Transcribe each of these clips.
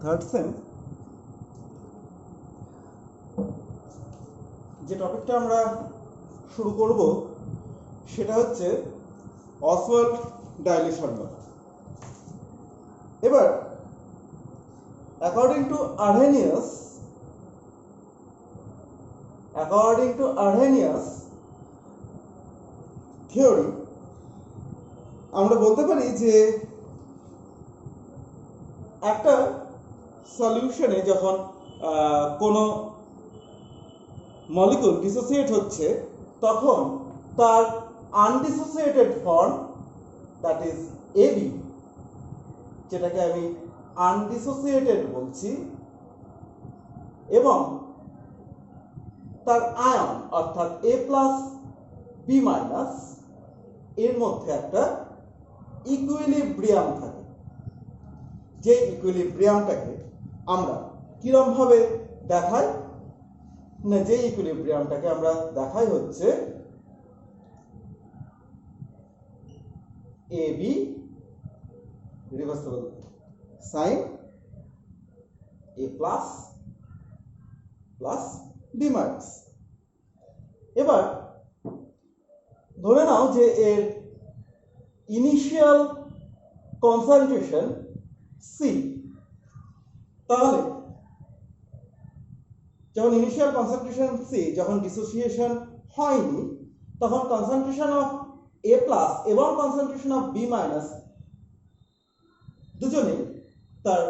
Third same যে টপিকটা আমরা শুরু করব সেটা হচ্ছে অসওয়াল্ড ডাইলেশন ল। এবার according to Arrhenius theory আমরা বলতে পারি যে একটা সলিউশনে যখন কোনো মলিকুল ডিসোসিয়েট হচ্ছে তখন তার undissociated form that is AB, যেটাকে আমি আনডিসোসিয়েটেড বলছি, এবং তার আয়ন অর্থাৎ এ প্লাস বি মাইনাস এর মধ্যে একটা ইকুইলিব্রিয়াম থাকে। যে ইকুইলিব্রিয়ামটাকে আমরা কিরম ভাবে দেখাই না, যে ইকুইলিব্রিয়ামটাকে আমরা দেখাই হচ্ছে A B reversible sign A plus plus B minus. এবার ধরে নাও যে এর ইনিশিয়াল কনসেন্ট্রেশন সি, তাহলে যখন ইনিশিয়াল কনসেন্ট্রেশন সি, যখন ডিসোসিয়েশন হয়নি, তখন কনসেন্ট্রেশন অফ এ প্লাস এবং কনসেন্ট্রেশন অফ বি মাইনাস দুজনে তার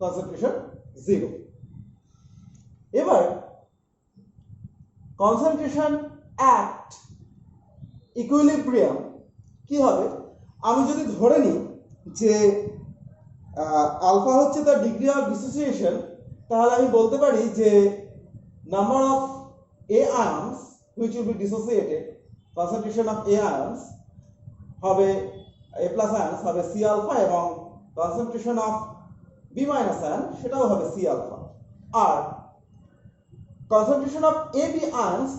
কনসেন্ট্রেশন 0। এবার কনসেন্ট্রেশন অ্যাট ইকুইলিব্রিয়াম কি হবে? আমি যদি ধরে নিই যে আলফা হচ্ছে তার ডিগ্রি অফ ডিসোসিয়েশন, তাহলে আমি বলতে পারি যে number of A ions which will be dissociated, concentration of A ions হবে এ প্লাস আয়নস হবে সি আলফা, এবং concentration of B minus ion সেটাও হবে সি আলফা। আর concentration of A B ions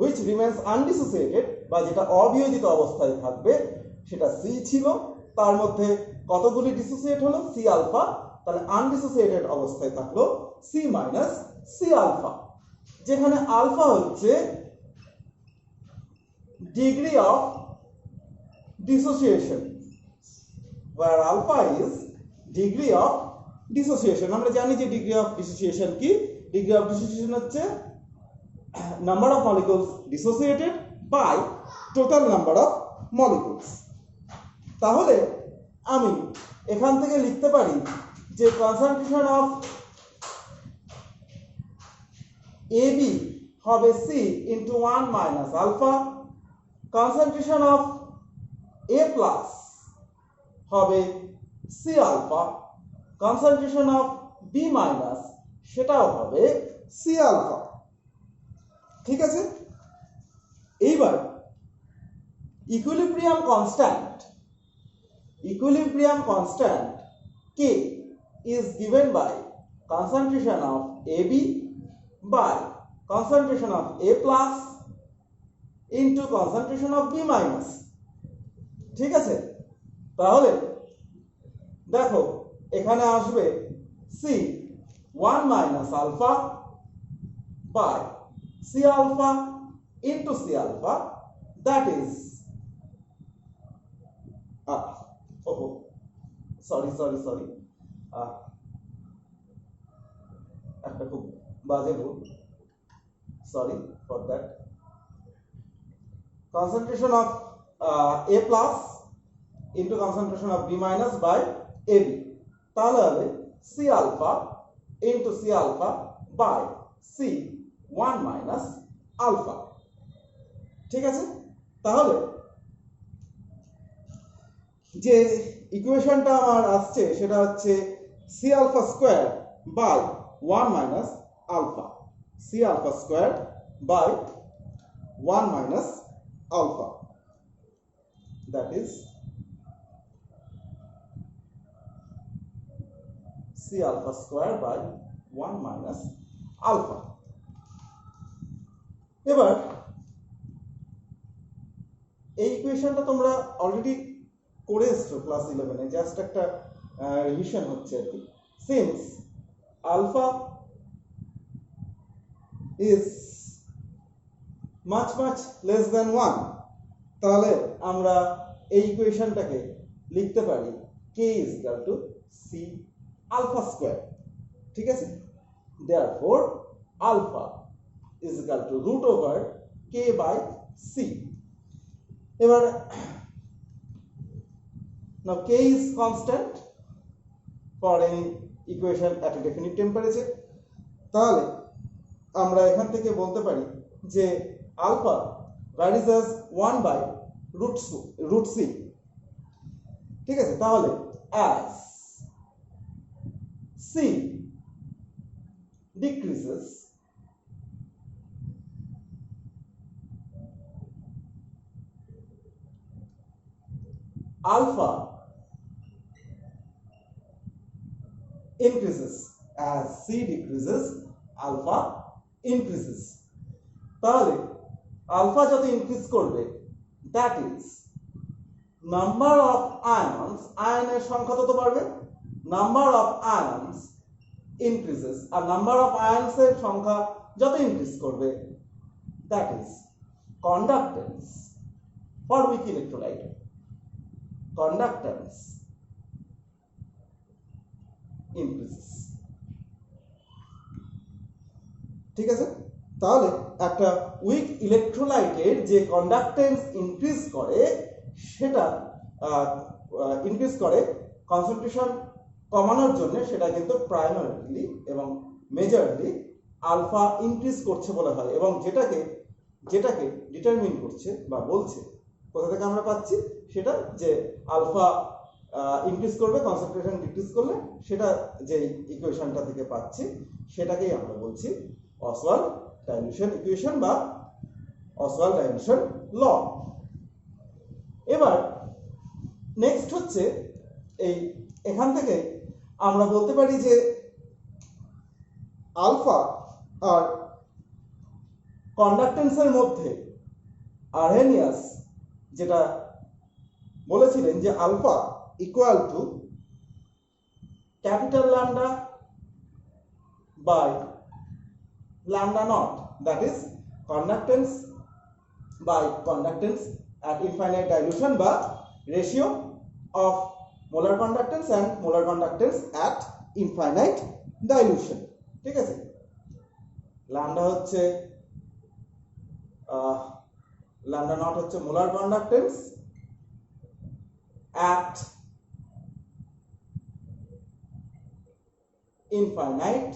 which remains undissociated বা যেটা অবিয়োজিত অবস্থায় থাকবে সেটা সি ছিল, তার মধ্যে কতগুলি ডিসোসিয়েট হলো? সি আলফা, তাহলে আনডিসোসিয়েটেড অবস্থায় থাকলো সি মাইনাস সি আলফা, যেখানে আলফা হচ্ছে degree of dissociation, where alpha is degree of dissociation। আমরা জানি যে ডিগ্রি অফ ডিসোসিয়েশন কি? ডিগ্রি অফ ডিসোসিয়েশন হচ্ছে number of molecules dissociated by total number of molecules. তাহলে আমি এখান থেকে লিখতে পারি যে কনসেন্ট্রেশন অফ এ বি হবে C into 1 minus alpha, concentration of A plus হবে C alpha, concentration of B minus সেটাও হবে সি আলফা। ঠিক আছে? এইবার equilibrium constant K is given by concentration of AB by concentration of A plus into concentration of B minus। ঠিক আছে? তাহলে দেখো এখানে আসবে C 1 minus alpha by C alpha into C alpha, that is sorry একটা খুব বাজে ভুল, sorry for that। concentration of A plus into concentration of B minus by AB, তাহলে হবে C alpha into C alpha by C 1 minus alpha। ঠিক আছে? তাহলে যে ইকুয়েশনটা আমার আসছে সেটা হচ্ছে C alpha square by 1 minus alpha, C alpha square by 1 minus alpha, that is C alpha square by 1 minus alpha। এবার এই ইকুয়েশনটা তোমরা অলরেডি করে এসছো ক্লাস 11-এ, জাস্ট একটা রিভিশন হচ্ছে আর কি। Since alpha is much much less than 1, তাহলে আমরা এই ইকুয়েশনটাকে লিখতে পারি k is equal to c alpha square, ঠিক আছে। therefore alpha is equal to root over k by c। এবার now k is constant for any equation at a definite temperature, তাহলে আমরা এখান থেকে বলতে পারি যে alpha varies as 1 by root c, ঠিক আছে। তাহলে as c decreases, alpha increases, as c decreases alpha increases। তাহলে আলফা যত ইনক্রিজ করবে that is number of ions, আয়নের সংখ্যা তত বাড়বে, নাম্বার অফ আয়নস ইনক্রিজেস, আর নাম্বার অফ আয়নস এর সংখ্যা যত ইনক্রিজ করবে that is conductance for weak electrolyte, conductance increases, ঠিক আছে। তাহলে একটা উইক ইলেকট্রোলাইটের যে কন্ডাক্টেন্স ইনক্রিজ করে সেটা ইনক্রিজ করে কনসেন্ট্রেশন কমানোর জন্য, সেটা কিন্তু প্রাইমারিলি এবং মেজরলি আলফা ইনক্রিজ করছে বলা হয়, এবং যেটাকে ডিটারমিন করছে বা বলছে কোথা থেকে আমরা পাচ্ছি সেটা যে আলফা ইনক্রিজ করবে কনসেন্ট্রেশন ডিক্রিজ করলে, সেটা যে ইকুয়েশনটা থেকে পাচ্ছি সেটাকেই আমরা বলছি অসওয়াল্ড ডাইলিউশন ইকুয়েশন বা অসওয়াল্ড ডাইলিউশন ল। এবার নেক্সট হচ্ছে এখান থেকে আমরা বলতে পারি যে আলফা আর কন্ডাক্টেন্সের মধ্যে আরহেনিয়াস যেটা বলেছিলেন যে alpha equal to capital lambda by lambda naught, that is conductance by conductance at infinite dilution বা ratio of molar conductance and molar conductance at infinite dilution, ঠিক আছে। lambda হচ্ছে lambda naught হচ্ছে molar conductance at infinite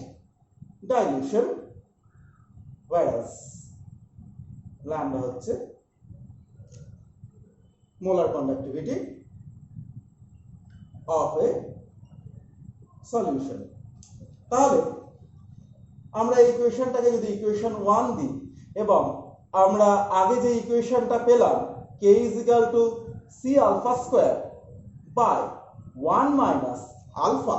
dilution, whereas lambda হচ্ছে molar conductivity of a solution। তাহলে আমরা এই ইকুয়েশনটাকে যদি ইকুয়েশন 1 দিই এবং আমরা আগে যে ইকুয়েশনটা পেলাম k is equal to c alpha square by 1 minus alpha,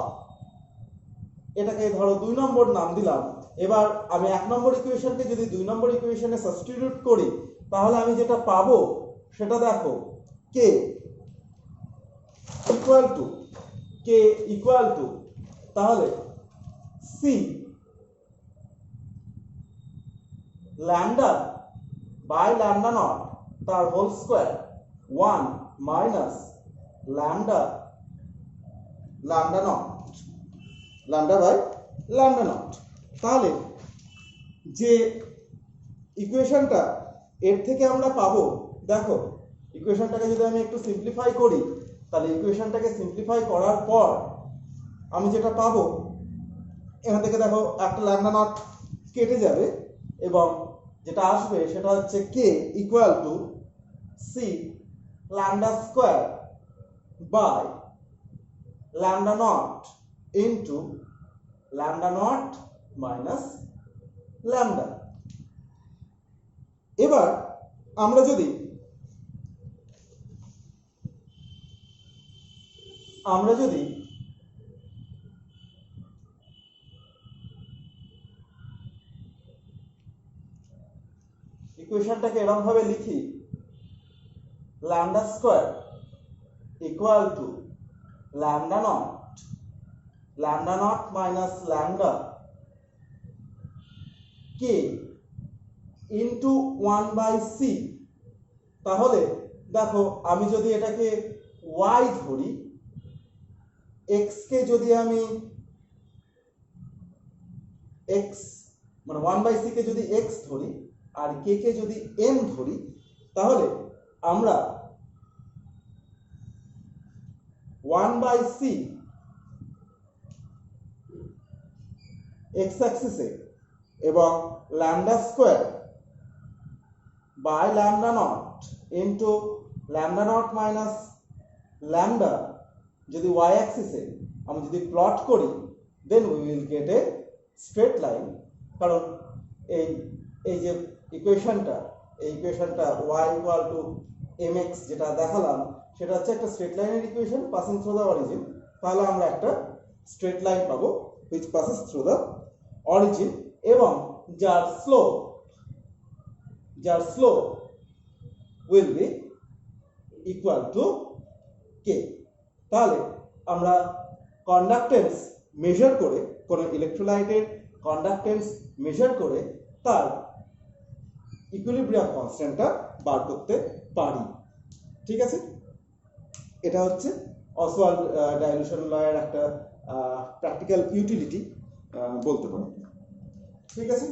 এটাকে ধরো 2 নম্বর নাম দিলাম। এবার আমি 1 নম্বর ইকুয়েশনকে যদি 2 নম্বর ইকুয়েশনে সাবস্টিটিউট করি তাহলে আমি যেটা পাবো সেটা দেখো k ইকুয়াল টু তাহলে c lambda by lambda naught তার whole square 1 minus lambda naught lambda by lambda naught। তাহলে যে ইকুয়েশনটা এর থেকে আমরা পাবো, দেখো ইকুয়েশনটাকে যদি আমি একটু সিম্পলিফাই করি তাহলে ইকুয়েশনটাকে সিম্পলিফাই করার পর আমি যেটা পাবো এখান থেকে দেখো একটা lambda naught কেটে যাবে এবং যেটা আসবে সেটা হচ্ছে k equal to c lambda square by lambda naught into lambda naught minus lambda। এবার আমরা যদি ইকুয়েশনটাকে এরকম ভাবে লিখি lambda square equal to lambda naught lambda naught minus lambda k into 1 by c। তাহলে দেখো আমি যদি এটাকে y ধরি, x কে যদি আমি x মানে 1 by c কে যদি x ধরি আর k কে যদি m ধরি, তাহলে আমরা 1 by c x অ্যাক্সিসে এবং lambda square by lambda naught into lambda naught minus lambda যদি y অ্যাক্সিসে আমি যদি প্লট করি, then we will get a straight line। কারণ এই যে ইকুয়েশনটা y equal to mx যেটা দেখালাম, সেটা হচ্ছে একটা স্ট্রেট লাইনের equation passing through the origin. তাহলে আমরা একটা স্ট্রেট লাইন পাবো which passes through the origin এবং যার slope will be equal to k। তাহলে আমরা কন্ডাক্টেন্স মেজার করে, কোন ইলেকট্রোলাইটের কন্ডাক্টেন্স মেজার করে তার ইকুইলিব্রিয়াম কনস্ট্যান্টটা বার করতে পারি। ঠিক আছে, এটা হচ্ছে অসওয়াল্ড ডাইলিউশন লয়ের একটা প্র্যাকটিক্যাল ইউটিলিটি বলতে পারি। ঠিক আছে।